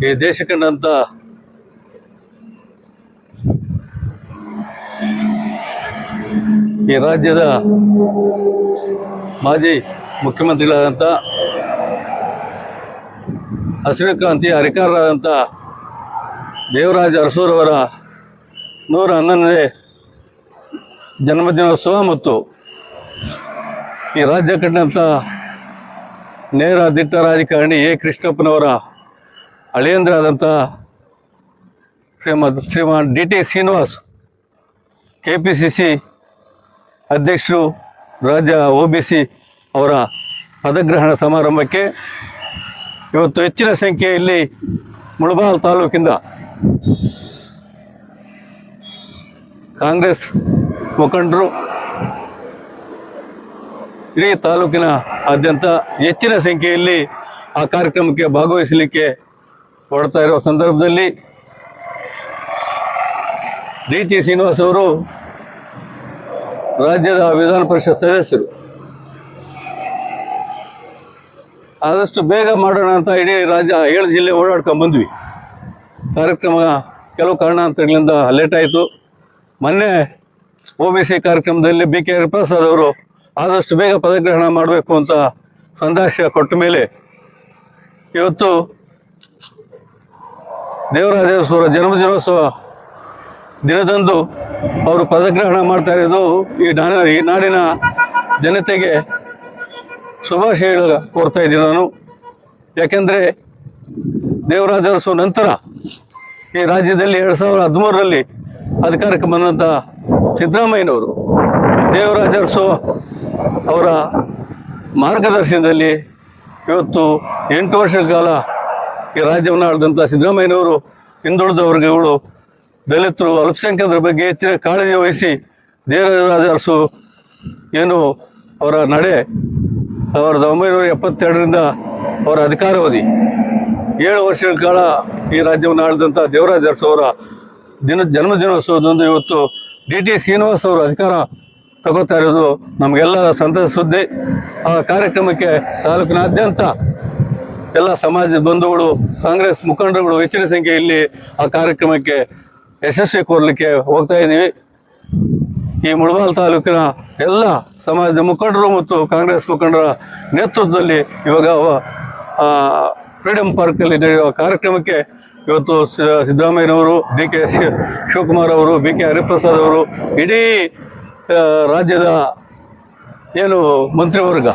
ಈ ದೇಶ ಕಂಡಂತ ಈ ರಾಜ್ಯದ ಮಾಜಿ ಮುಖ್ಯಮಂತ್ರಿಗಳಾದಂಥ ಹಸಿರು ಕ್ರಾಂತಿಯ ಹರಿಕಾರರಾದಂಥ ದೇವರಾಜ ಅರಸೂರವರ 111ನೇ ಜನ್ಮದಿನೋತ್ಸವ ಮತ್ತು ಈ ರಾಜ್ಯ ಕಂಡಂಥ ನೇರ ದಿಟ್ಟ ರಾಜಕಾರಣಿ ಎ ಕೃಷ್ಣಪ್ಪನವರ ಅಳಿಯಂದ್ರಾದಂಥ Shriman D T Srinivas KPCC ಅಧ್ಯಕ್ಷರು ರಾಜ್ಯ OBC ಅವರ ಪದಗ್ರಹಣ ಸಮಾರಂಭಕ್ಕೆ ಇವತ್ತು ಹೆಚ್ಚಿನ ಸಂಖ್ಯೆಯಲ್ಲಿ ಮುಳಬಾಗಿಲು ತಾಲೂಕಿಂದ ಕಾಂಗ್ರೆಸ್ ಮುಖಂಡರು ಇಡೀ ತಾಲೂಕಿನ ಆದ್ಯಂತ ಹೆಚ್ಚಿನ ಸಂಖ್ಯೆಯಲ್ಲಿ ಆ ಕಾರ್ಯಕ್ರಮಕ್ಕೆ ಭಾಗವಹಿಸಲಿಕ್ಕೆ ಹೊರಡ್ತಾ ಇರುವ ಸಂದರ್ಭದಲ್ಲಿ ಡಿ ಟಿ ಶ್ರೀನಿವಾಸ್ ಅವರು ರಾಜ್ಯದ ವಿಧಾನ ಪರಿಷತ್ ಸದಸ್ಯರು. ಆದಷ್ಟು ಬೇಗ ಮಾಡೋಣ ಅಂತ ಇಡೀ ರಾಜ್ಯ 7 ಜಿಲ್ಲೆ ಓಡಾಡ್ಕೊಂಡು ಬಂದ್ವಿ. ಕಾರ್ಯಕ್ರಮ ಕೆಲವು ಕಾರಣಾಂತರಗಳಿಂದ ಲೇಟ್ ಆಯಿತು. ಮೊನ್ನೆ OBC ಕಾರ್ಯಕ್ರಮದಲ್ಲಿ BK ಹರಿಪ್ರಸಾದ್ ಅವರು ಆದಷ್ಟು ಬೇಗ ಪದಗ್ರಹಣ ಮಾಡಬೇಕು ಅಂತ ಸಂದೇಶ ಕೊಟ್ಟ ಮೇಲೆ ಇವತ್ತು ದೇವರಾಜ ಅರಸೂರ ಜನ್ಮದಿನೋತ್ಸವ ದಿನದಂದು ಅವರು ಪದಗ್ರಹಣ ಮಾಡ್ತಾ ಇರೋದು ಈ ನಾಡಿನ ಜನತೆಗೆ ಶುಭಾಶಯ ಕೋರ್ತಾ ಇದ್ದೀನಿ ನಾನು. ಯಾಕೆಂದರೆ ದೇವರಾಜ ಅರಸು ನಂತರ ಈ ರಾಜ್ಯದಲ್ಲಿ 2013ರಲ್ಲಿ ಅಧಿಕಾರಕ್ಕೆ ಬಂದಂಥ ಸಿದ್ದರಾಮಯ್ಯನವರು ದೇವರಾಜ ಅರಸು ಅವರ ಮಾರ್ಗದರ್ಶನದಲ್ಲಿ ಇವತ್ತು 8 ವರ್ಷಗಳ ಕಾಲ ಈ ರಾಜ್ಯವನ್ನು ಆಳಿದಂಥ ಸಿದ್ದರಾಮಯ್ಯನವರು ಹಿಂದುಳಿದ ವರ್ಗಗಳು, ದಲಿತರು, ಅಲ್ಪಸಂಖ್ಯಾತರ ಬಗ್ಗೆ ಹೆಚ್ಚಿನ ಕಾಳಜಿ ವಹಿಸಿ ದೇವರಾಜ ಅರಸು ಏನು ಅವರ ನಡೆ 1972ರಿಂದ ಅವರ ಅಧಿಕಾರಾವಧಿ 7 ವರ್ಷಗಳ ಕಾಲ ಈ ರಾಜ್ಯವನ್ನು ಆಳಿದಂಥ ದೇವರಾಜ ಅರಸು ಅವರ ಜನ್ಮದಿನೋತ್ಸವದಂದು ಇವತ್ತು ಡಿ ಟಿ ಶ್ರೀನಿವಾಸ್ ಅವರು ಅಧಿಕಾರ ತಗೋತಾ ಇರೋದು ನಮಗೆಲ್ಲ ಸಂತಸ ಸುದ್ದಿ. ಆ ಕಾರ್ಯಕ್ರಮಕ್ಕೆ ತಾಲೂಕಿನಾದ್ಯಂತ ಎಲ್ಲ ಸಮಾಜದ ಬಂಧುಗಳು, ಕಾಂಗ್ರೆಸ್ ಮುಖಂಡರುಗಳು ಹೆಚ್ಚಿನ ಸಂಖ್ಯೆಯಲ್ಲಿ ಆ ಕಾರ್ಯಕ್ರಮಕ್ಕೆ ಯಶಸ್ವಿ ಕೋರಲಿಕ್ಕೆ ಹೋಗ್ತಾ ಇದ್ದೀವಿ. ಈ ಮುಳಬಾಗಿಲು ತಾಲೂಕಿನ ಎಲ್ಲ ಸಮಾಜದ ಮುಖಂಡರು ಮತ್ತು ಕಾಂಗ್ರೆಸ್ ಮುಖಂಡರ ನೇತೃತ್ವದಲ್ಲಿ ಇವಾಗ ಫ್ರೀಡಮ್ ಪಾರ್ಕಲ್ಲಿ ನಡೆಯುವ ಕಾರ್ಯಕ್ರಮಕ್ಕೆ ಇವತ್ತು ಸಿದ್ದರಾಮಯ್ಯನವರು, DK ಶಿವಕುಮಾರ್ ಅವರು, BK ಹರಿಪ್ರಸಾದ್ ಅವರು, ಇಡೀ ರಾಜ್ಯದ ಏನು ಮಂತ್ರಿವರ್ಗ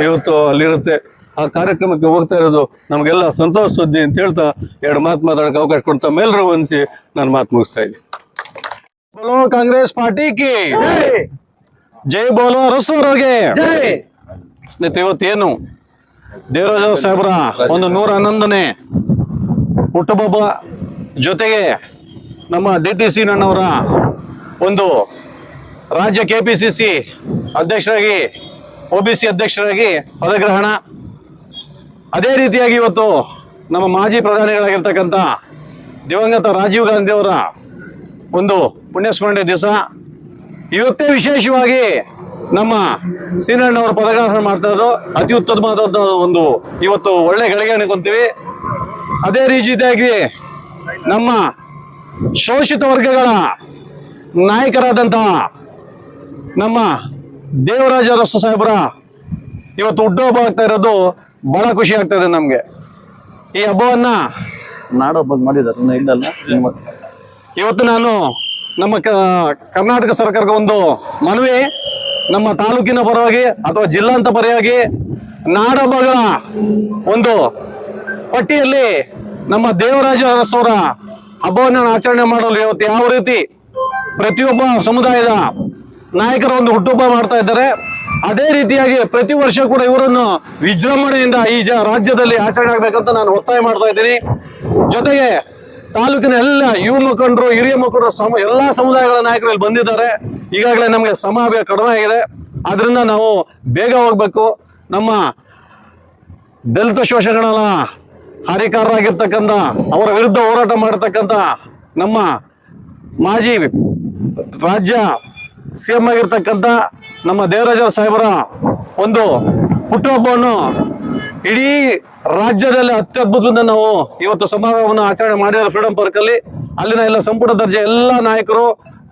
ಇವತ್ತು ಅಲ್ಲಿರುತ್ತೆ. ಆ ಕಾರ್ಯಕ್ರಮಕ್ಕೆ ಹೋಗ್ತಾ ಇರೋದು ನಮಗೆಲ್ಲ ಸಂತೋಷ ಸುದ್ದಿ ಅಂತ ಹೇಳ್ತಾ 2 ಮಾತು ಮಾತಾಡೋಕ್ಕೆ ಅವಕಾಶ ಕೊಡ್ತಾ ಮೇಲರೂ ಹೊಂದಿಸಿ ನಾನು ಮಾತು ಮುಗಿಸ್ತಾ ಇದ್ದೀನಿ. बोलो कांग्रेस पार्टी की जय बोलो ಅರಸೂರಿಗೆ ಜೈ. ಸ್ನೇಹಿತರೆ, ಇವತ್ತೇನು ದೇವರಾಜ ಸಾಹೇಬರ ಒಂದು 111ನೇ ಹುಟ್ಟುಹಬ್ಬ ಜೊತೆಗೆ ನಮ್ಮ DTC ನನ್ನವರ ಒಂದು ರಾಜ್ಯ KPCC ಅಧ್ಯಕ್ಷರಾಗಿ, OBC ಅಧ್ಯಕ್ಷರಾಗಿ ಪದಗ್ರಹಣ. ಅದೇ ರೀತಿಯಾಗಿ ಇವತ್ತು ನಮ್ಮ ಮಾಜಿ ಪ್ರಧಾನಿಗಳಾಗಿರ್ತಕ್ಕಂಥ ದಿವಂಗತ ರಾಜೀವ್ ಗಾಂಧಿ ಅವರ ಒಂದು ಪುಣ್ಯಸ್ಮರಣೆ ದಿವಸ. ಇವತ್ತೇ ವಿಶೇಷವಾಗಿ ನಮ್ಮ ಸೀನಣ್ಣವರ ಪದಗ್ರಹಣ ಮಾಡ್ತಾ ಇರೋದು ಅತಿ ಉತ್ತಮವಾದ ಒಂದು ಇವತ್ತು ಒಳ್ಳೆ ಗಳಿಗೆ ಅನ್ಕೊಂತೀವಿ. ಅದೇ ರೀತಿಯಾಗಿ ನಮ್ಮ ಶೋಷಿತ ವರ್ಗಗಳ ನಾಯಕರಾದಂತಹ ನಮ್ಮ ದೇವರಾಜ ಅರಸು ಸಾಹೇಬರ ಇವತ್ತು ಹುಟ್ಟುಹಬ್ಬ ಆಗ್ತಾ ಇರೋದು ಬಹಳ ಖುಷಿ ಆಗ್ತದೆ ನಮಗೆ. ಈ ಹಬ್ಬವನ್ನ ನಾಡಹಬ್ಬ ಮಾಡಿದ್ದಾರೆ ಇಲ್ಲಲ್ಲ. ಇವತ್ತು ನಾನು ನಮ್ಮ ಕರ್ನಾಟಕ ಸರ್ಕಾರಕ್ಕೆ ಒಂದು ಮನವಿ, ನಮ್ಮ ತಾಲೂಕಿನ ಪರವಾಗಿ ಅಥವಾ ಜಿಲ್ಲಾಂತ ಪರವಾಗಿ ನಾಡಹಬ್ಬಗಳ ಒಂದು ಪಟ್ಟಿಯಲ್ಲಿ ನಮ್ಮ ದೇವರಾಜ ಅರಸವರ ಹಬ್ಬವನ್ನು ಆಚರಣೆ ಮಾಡಲು ಇವತ್ತು ಯಾವ ರೀತಿ ಪ್ರತಿಯೊಬ್ಬ ಸಮುದಾಯದ ನಾಯಕರ ಒಂದು ಹುಟ್ಟುಹಬ್ಬ ಮಾಡ್ತಾ ಇದ್ದಾರೆ, ಅದೇ ರೀತಿಯಾಗಿ ಪ್ರತಿ ವರ್ಷ ಕೂಡ ಇವರನ್ನು ವಿಜೃಂಭಣೆಯಿಂದ ಈ ರಾಜ್ಯದಲ್ಲಿ ಆಚರಣೆ ಆಗ್ಬೇಕಂತ ನಾನು ಒತ್ತಾಯ ಮಾಡ್ತಾ ಇದ್ದೀನಿ. ಜೊತೆಗೆ ತಾಲೂಕಿನ ಎಲ್ಲ ಯುವ ಮುಖಂಡರು, ಹಿರಿಯ ಮುಖಂಡರು, ಎಲ್ಲಾ ಸಮುದಾಯಗಳ ನಾಯಕರಲ್ಲಿ ಬಂದಿದ್ದಾರೆ. ಈಗಾಗಲೇ ನಮಗೆ ಸಮಯ ಕಡಿಮೆ ಆಗಿದೆ, ಆದ್ರಿಂದ ನಾವು ಬೇಗ ಹೋಗ್ಬೇಕು. ನಮ್ಮ ದಲಿತ ಶೋಷಣೆಗಳ ಹರಿಕಾರರಾಗಿರ್ತಕ್ಕಂಥ, ಅವರ ವಿರುದ್ಧ ಹೋರಾಟ ಮಾಡತಕ್ಕಂಥ ನಮ್ಮ ಮಾಜಿ ರಾಜ್ಯ CM ಆಗಿರ್ತಕ್ಕಂಥ ನಮ್ಮ ದೇವರಾಜ ಸಾಹೇಬರ ಒಂದು ಹುಟ್ಟುಹಬ್ಬವನ್ನು ಇಡೀ ರಾಜ್ಯದಲ್ಲಿ ಅತ್ಯದ್ಭುತದಿಂದ ನಾವು ಇವತ್ತು ಸಮಾರಂಭವನ್ನು ಆಚರಣೆ ಮಾಡಿದ್ದಾರೆ ಫ್ರೀಡಂ ಪಾರ್ಕ್ ಅಲ್ಲಿ. ಅಲ್ಲಿನ ಎಲ್ಲ ಸಂಪುಟ ದರ್ಜೆ ಎಲ್ಲ ನಾಯಕರು,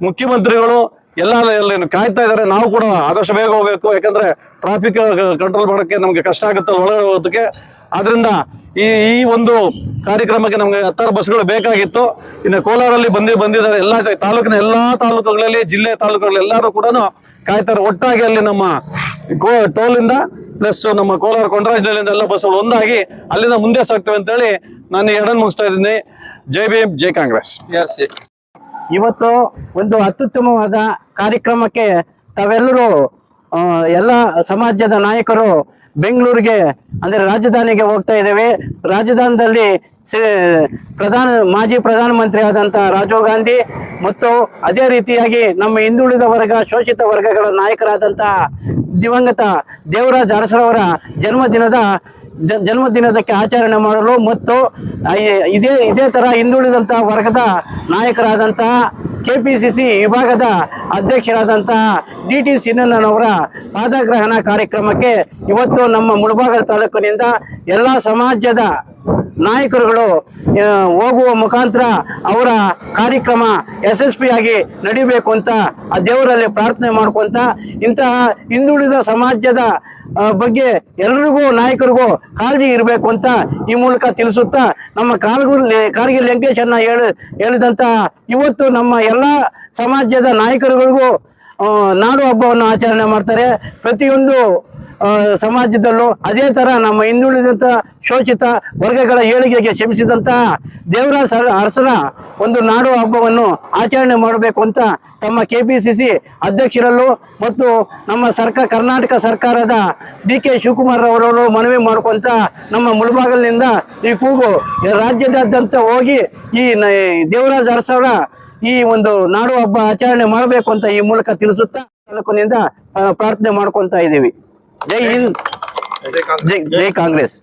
ಮುಖ್ಯಮಂತ್ರಿಗಳು ಎಲ್ಲ ಕಾಯ್ತಾ ಇದ್ದಾರೆ. ನಾವು ಕೂಡ ಆದಷ್ಟು ಬೇಗ ಹೋಗ್ಬೇಕು, ಯಾಕಂದ್ರೆ ಟ್ರಾಫಿಕ್ ಕಂಟ್ರೋಲ್ ಮಾಡೋಕ್ಕೆ ನಮ್ಗೆ ಕಷ್ಟ ಆಗುತ್ತೆ ಒಳಗಡೆ ಹೋಗೋದಕ್ಕೆ. ಆದ್ರಿಂದ ಈ ಒಂದು ಕಾರ್ಯಕ್ರಮಕ್ಕೆ ನಮ್ಗೆ 16 ಬಸ್ಗಳು ಬೇಕಾಗಿತ್ತು. ಇನ್ನು ಕೋಲಾರಲ್ಲಿ ಬಂದಿದ್ದಾರೆ ಎಲ್ಲ ತಾಲೂಕಿನ ಎಲ್ಲಾ ತಾಲೂಕುಗಳಲ್ಲಿ, ಜಿಲ್ಲೆ ತಾಲೂಕುಗಳಲ್ಲಿ ಎಲ್ಲರೂ ಕೂಡ ಕಾಯ್ತಾರೆ. ಒಟ್ಟಾಗಿ ಅಲ್ಲಿ ನಮ್ಮ ಟೋಲಿಂದ ಪ್ಲಸ್ ನಮ್ಮ ಕೋಲಾರ ಕೊಂಡರಾಜನಹಳ್ಳಿಯಿಂದ ಎಲ್ಲ ಬಸ್ಗಳು ಒಂದಾಗಿ ಅಲ್ಲಿಂದ ಮುಂದೆ ಸಾಗ್ತವೆ ಅಂತೇಳಿ ನಾನು ಎರಡನ್ನು ಮುಗಿಸ್ತಾ ಇದ್ದೀನಿ. ಜೈ ಭೀಮ್, ಜೈ ಕಾಂಗ್ರೆಸ್. ಇವತ್ತು ಒಂದು ಅತ್ಯುತ್ತಮವಾದ ಕಾರ್ಯಕ್ರಮಕ್ಕೆ ತಾವೆಲ್ಲರೂ ಎಲ್ಲ ಸಮಾಜದ ನಾಯಕರು ಬೆಂಗಳೂರಿಗೆ ಅಂದರೆ ರಾಜಧಾನಿಗೆ ಹೋಗ್ತಾ ಇದ್ದೇವೆ. ರಾಜಧಾನಿಯಲ್ಲಿ ಮಾಜಿ ಪ್ರಧಾನಮಂತ್ರಿ ಆದಂಥ ರಾಜೀವ್ ಗಾಂಧಿ ಮತ್ತು ಅದೇ ರೀತಿಯಾಗಿ ನಮ್ಮ ಹಿಂದುಳಿದ ವರ್ಗ, ಶೋಷಿತ ವರ್ಗಗಳ ನಾಯಕರಾದಂಥ ದಿವಂಗತ ದೇವರಾಜ್ ಅರಸರವರ ಜನ್ಮದಿನದಕ್ಕೆ ಆಚರಣೆ ಮಾಡಲು ಮತ್ತು ಇದೇ ಥರ ಹಿಂದುಳಿದಂಥ ವರ್ಗದ ನಾಯಕರಾದಂಥ KPCC ವಿಭಾಗದ ಅಧ್ಯಕ್ಷರಾದಂಥ DT ಸಿನ್ನಣ್ಣನವರ ಪಾದಗ್ರಹಣ ಕಾರ್ಯಕ್ರಮಕ್ಕೆ ಇವತ್ತು ನಮ್ಮ ಮುಳಬಾಗಿಲು ತಾಲೂಕಿನಿಂದ ಎಲ್ಲ ಸಮಾಜದ ನಾಯಕರುಗಳು ಹೋಗುವ ಮುಖಾಂತರ ಅವರ ಕಾರ್ಯಕ್ರಮ ಯಶಸ್ವಿಯಾಗಿ ನಡಿಬೇಕು ಅಂತ ಆ ದೇವರಲ್ಲಿ ಪ್ರಾರ್ಥನೆ ಮಾಡ್ಕೊಂತ ಇಂತಹ ಹಿಂದುಳಿದ ಸಮಾಜದ ಬಗ್ಗೆ ಎಲ್ಲರಿಗೂ ನಾಯಕರಿಗೂ ಕಾಳಜಿ ಇರಬೇಕು ಅಂತ ಈ ಮೂಲಕ ತಿಳಿಸುತ್ತಾ ನಮ್ಮ ಕಾರ್ಗಿಲ್ ವೆಂಕಟೇಶನ್ನ ಹೇಳಿದಂತ ಇವತ್ತು ನಮ್ಮ ಎಲ್ಲ ಸಮಾಜದ ನಾಯಕರುಗಳಿಗೂ ನಾಡು ಹಬ್ಬವನ್ನು ಆಚರಣೆ ಮಾಡ್ತಾರೆ. ಪ್ರತಿಯೊಂದು ಸಮಾಜದಲ್ಲೂ ಅದೇ ಥರ ನಮ್ಮ ಹಿಂದುಳಿದಂಥ ಶೋಷಿತ ವರ್ಗಗಳ ಏಳಿಗೆಗೆ ಶ್ರಮಿಸಿದಂತಹ ದೇವರಾಜ ಅರಸರ ಒಂದು ನಾಡು ಹಬ್ಬವನ್ನು ಆಚರಣೆ ಮಾಡಬೇಕು ಅಂತ ತಮ್ಮ KPCC ಅಧ್ಯಕ್ಷರಲ್ಲೂ ಮತ್ತು ನಮ್ಮ ಕರ್ನಾಟಕ ಸರ್ಕಾರದ DK ಶಿವಕುಮಾರ್ ಅವರವರು ಮನವಿ ಮಾಡ್ಕೊಂತ ನಮ್ಮ ಮುಳಬಾಗಿಲಿನಿಂದ ಈ ಕೂಗು ರಾಜ್ಯದಾದ್ಯಂತ ಹೋಗಿ ಈ ದೇವರಾಜ ಅರಸರ ಈ ಒಂದು ನಾಡು ಹಬ್ಬ ಆಚರಣೆ ಮಾಡಬೇಕು ಅಂತ ಈ ಮೂಲಕ ತಿಳಿಸುತ್ತಾ ತಾಲೂಕಿನಿಂದ ಪ್ರಾರ್ಥನೆ ಮಾಡ್ಕೊಂತ ಇದ್ದೀವಿ. ಜೈ ಹಿಂದ್, ಜೈ ಕಾಂಗ್ರೆಸ್.